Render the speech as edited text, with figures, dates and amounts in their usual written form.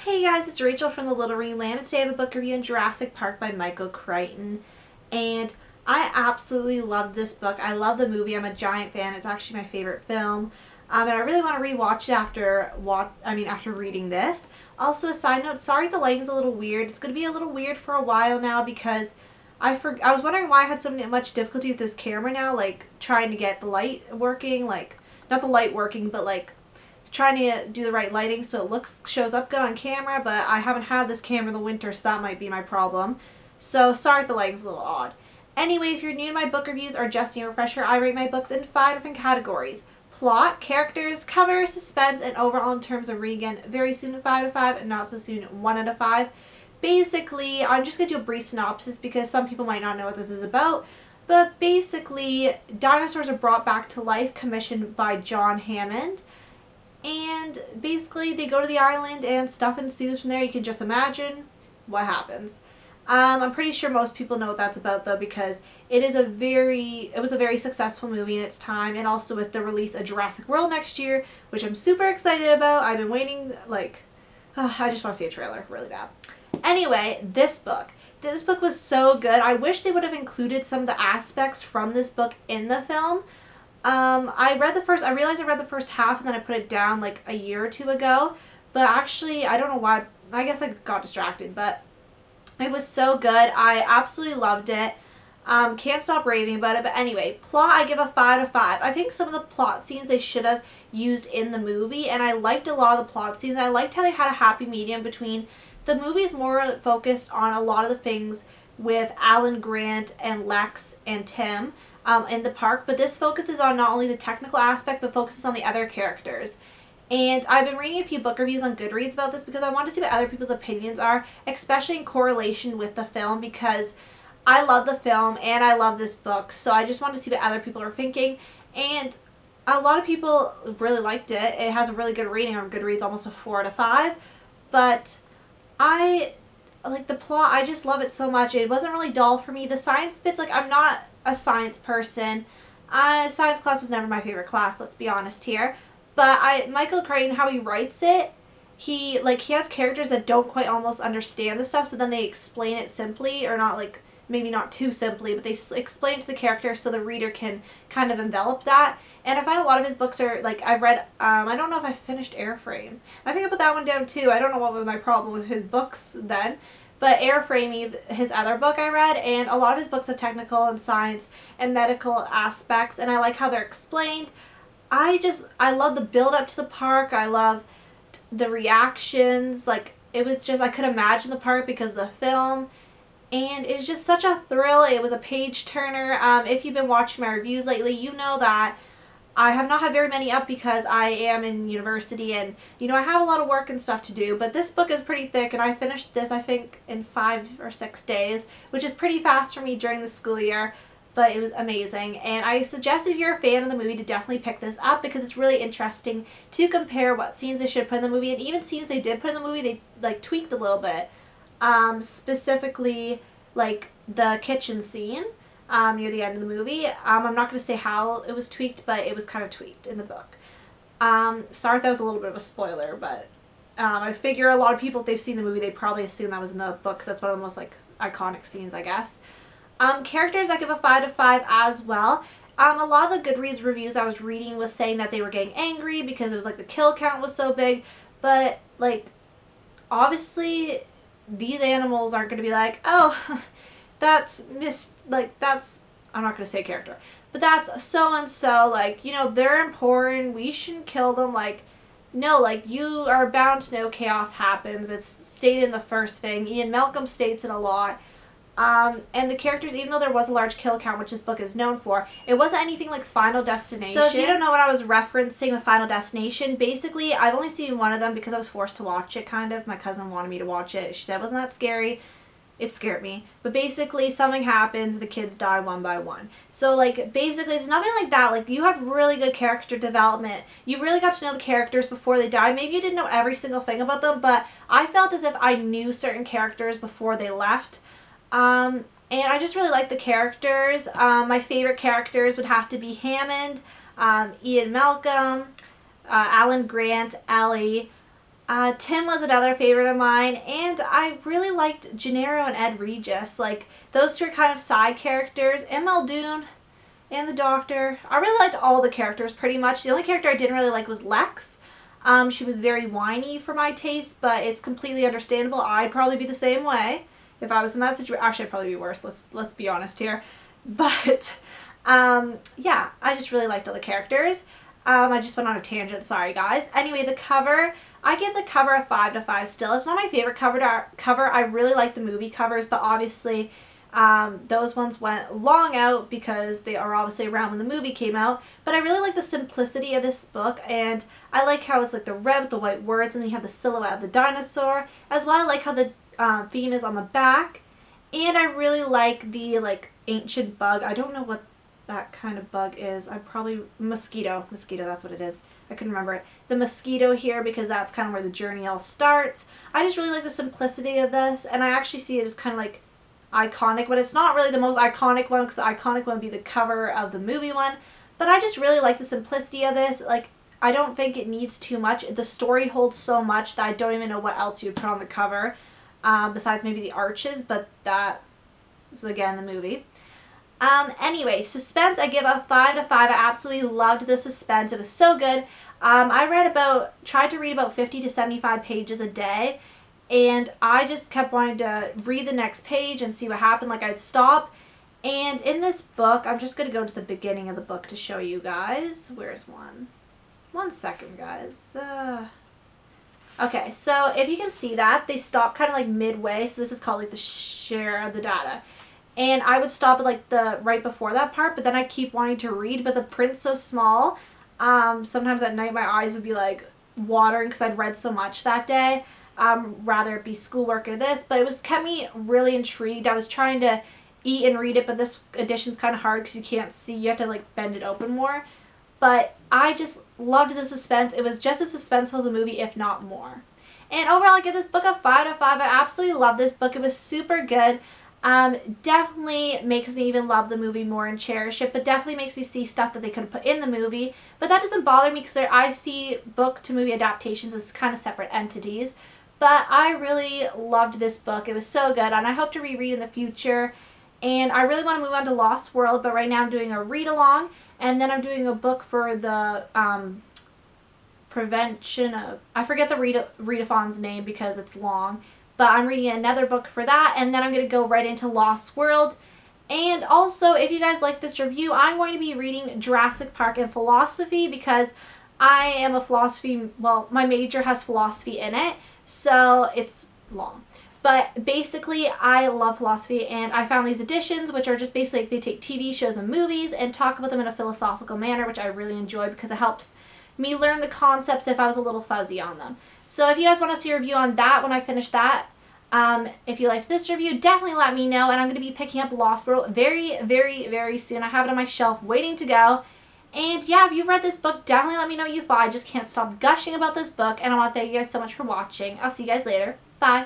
Hey guys, it's Rachel from The Little Green Lamb, and today I have a book review on Jurassic Park by Michael Crichton. And I absolutely love this book. I love the movie. I'm a giant fan. It's actually my favorite film. And I really want to rewatch it after reading this. Also, a side note, sorry the lighting's a little weird. It's going to be a little weird for a while now because I was wondering why I had so much difficulty with this camera now, like trying to get the light working, like not the light working, but like trying to do the right lighting so it shows up good on camera, but I haven't had this camera in the winter, so that might be my problem. So sorry if the lighting's a little odd. Anyway, if you're new to my book reviews or just need a refresher, I rate my books in 5 different categories: plot, characters, cover, suspense, and overall in terms of reading. Very soon 5 out of 5, and not so soon 1 out of 5. Basically, I'm just going to do a brief synopsis because some people might not know what this is about. But basically, dinosaurs are brought back to life, commissioned by John Hammond. And basically they go to the island and stuff ensues from there. You can just imagine what happens. I'm pretty sure most people know what that's about though, because it was a very successful movie in its time, and also with the release of Jurassic World next year, which I'm super excited about. I've been waiting, like, I just want to see a trailer really bad. Anyway, this book was so good. I wish they would have included some of the aspects from this book in the film. I realized I read the first half and then I put it down like a year or two ago, but actually I don't know why, I guess I got distracted, but it was so good. I absolutely loved it. Can't stop raving about it. But anyway, plot, I give a 5 out of 5. I think some of the plot scenes they should have used in the movie, and I liked a lot of the plot scenes. I liked how they had a happy medium between the movie's more focused on a lot of the things with Alan Grant and Lex and Tim in the park, but this focuses on not only the technical aspect but focuses on the other characters. And I've been reading a few book reviews on Goodreads about this because I want to see what other people's opinions are, especially in correlation with the film, because I love the film and I love this book, so I just wanted to see what other people are thinking. And a lot of people really liked it. It has a really good rating on Goodreads, almost a 4 out of 5. But I like the plot. I just love it so much. It wasn't really dull for me. The science bits, like, I'm not a science person. Science class was never my favorite class, let's be honest here. But Michael Crichton, how he writes it, he has characters that don't quite almost understand the stuff, so then they explain it simply, or not, like, maybe not too simply, but they explain it to the character so the reader can kind of envelop that. And I find a lot of his books are, like, I've read, I don't know if I finished Airframe. I think I put that one down too. I don't know what was my problem with his books then. But Airframe, his other book I read, and a lot of his books have technical and science and medical aspects, and I like how they're explained. I love the build up to the park. I love the reactions. Like, it was just, I could imagine the park because of the film. And it's just such a thrill. It was a page turner. If you've been watching my reviews lately, you know that I have not had very many up because I am in university and, you know, I have a lot of work and stuff to do. But this book is pretty thick, and I finished this, I think, in 5 or 6 days, which is pretty fast for me during the school year. But it was amazing, and I suggest if you're a fan of the movie to definitely pick this up because it's really interesting to compare what scenes they should put in the movie, and even scenes they did put in the movie, they, like, tweaked a little bit. Specifically, like, the kitchen scene near the end of the movie. I'm not going to say how it was tweaked, but it was kind of tweaked in the book. Sorry if that was a little bit of a spoiler, but I figure a lot of people, if they've seen the movie, they probably assume that was in the book because that's one of the most, like, iconic scenes, I guess. Characters, I give a 5 out of 5 as well. A lot of the Goodreads reviews I was reading was saying that they were getting angry because it was, like, the kill count was so big, but, like, obviously these animals aren't going to be like, oh, that's I'm not going to say character, but that's so-and-so, like, you know, they're important, we shouldn't kill them. Like, no, like, you are bound to know chaos happens. It's stated in the first thing. Ian Malcolm states it a lot. And the characters, even though there was a large kill count, which this book is known for, it wasn't anything like Final Destination. So if you don't know what I was referencing with Final Destination, basically, I've only seen one of them because I was forced to watch it, kind of. My cousin wanted me to watch it. She said, wasn't that scary? It scared me. But basically, something happens, the kids die one by one. So, like, basically, it's nothing like that. Like, you had really good character development. You really got to know the characters before they died. Maybe you didn't know every single thing about them, but I felt as if I knew certain characters before they left. And I just really like the characters. My favorite characters would have to be Hammond, Ian Malcolm, Alan Grant, Ellie, Tim was another favorite of mine, and I really liked Gennaro and Ed Regis. Like, those two are kind of side characters. And Muldoon and the Doctor. I really liked all the characters pretty much. The only character I didn't really like was Lex. She was very whiny for my taste, but it's completely understandable. I'd probably be the same way if I was in that situation. Actually, I'd probably be worse. Let's be honest here. But yeah, I just really liked all the characters. I just went on a tangent. Sorry, guys. Anyway, the cover. I give the cover a 5 out of 5 still. It's not my favorite cover. I really like the movie covers, but obviously those ones went long out because they are obviously around when the movie came out. But I really like the simplicity of this book, and I like how it's like the red with the white words, and then you have the silhouette of the dinosaur. As well, I like how the theme is on the back, and I really like the ancient bug. I don't know what that kind of bug is. I probably mosquito, that's what it is. I couldn't remember it. The mosquito here, because that's kind of where the journey all starts. I just really like the simplicity of this, and I actually see it as kind of like iconic, but it's not really the most iconic one, because the iconic one would be the cover of the movie one. But I just really like the simplicity of this. Like, I don't think it needs too much. The story holds so much that I don't even know what else you would put on the cover, besides maybe the arches, but that is again the movie. Anyway, Suspense, I give a 5 out of 5. I absolutely loved the suspense. It was so good. I tried to read about 50 to 75 pages a day, and I just kept wanting to read the next page and see what happened. Like, I'd stop. And in this book, I'm just going to go to the beginning of the book to show you guys. Where's one? 1 second, guys. Okay, so if you can see that, they stop kind of like midway. So this is called like the share of the data. And I would stop at like the right before that part, but then I keep wanting to read, but the print's so small. Sometimes at night my eyes would be like watering because I'd read so much that day. Rather it be schoolwork or this, but it kept me really intrigued. I was trying to eat and read it, but this edition's kind of hard because you can't see. You have to like bend it open more. But I just loved the suspense. It was just as suspenseful as a movie, if not more. And overall, I give this book a 5 out of 5. I absolutely love this book. It was super good. Definitely makes me even love the movie more and cherish it, but definitely makes me see stuff that they could have put in the movie. But that doesn't bother me because I see book to movie adaptations as kind of separate entities. But I really loved this book. It was so good, and I hope to reread in the future. And I really want to move on to Lost World, but right now I'm doing a read-along, and then I'm doing a book for the prevention of... I forget the readathon's name because it's long. But I'm reading another book for that, and then I'm going to go right into Lost World. And also, if you guys like this review, I'm going to be reading Jurassic Park and philosophy because I am a philosophy, well, my major has philosophy in it, so it's long. But basically, I love philosophy, and I found these editions, which are just basically, they take TV shows and movies and talk about them in a philosophical manner, which I really enjoy because it helps me learn the concepts if I was a little fuzzy on them. So if you guys want to see a review on that when I finish that, if you liked this review, definitely let me know. And I'm going to be picking up Lost World very, very, very soon. I have it on my shelf waiting to go. And yeah, if you've read this book, definitely let me know you thought. I just can't stop gushing about this book. And I want to thank you guys so much for watching. I'll see you guys later. Bye.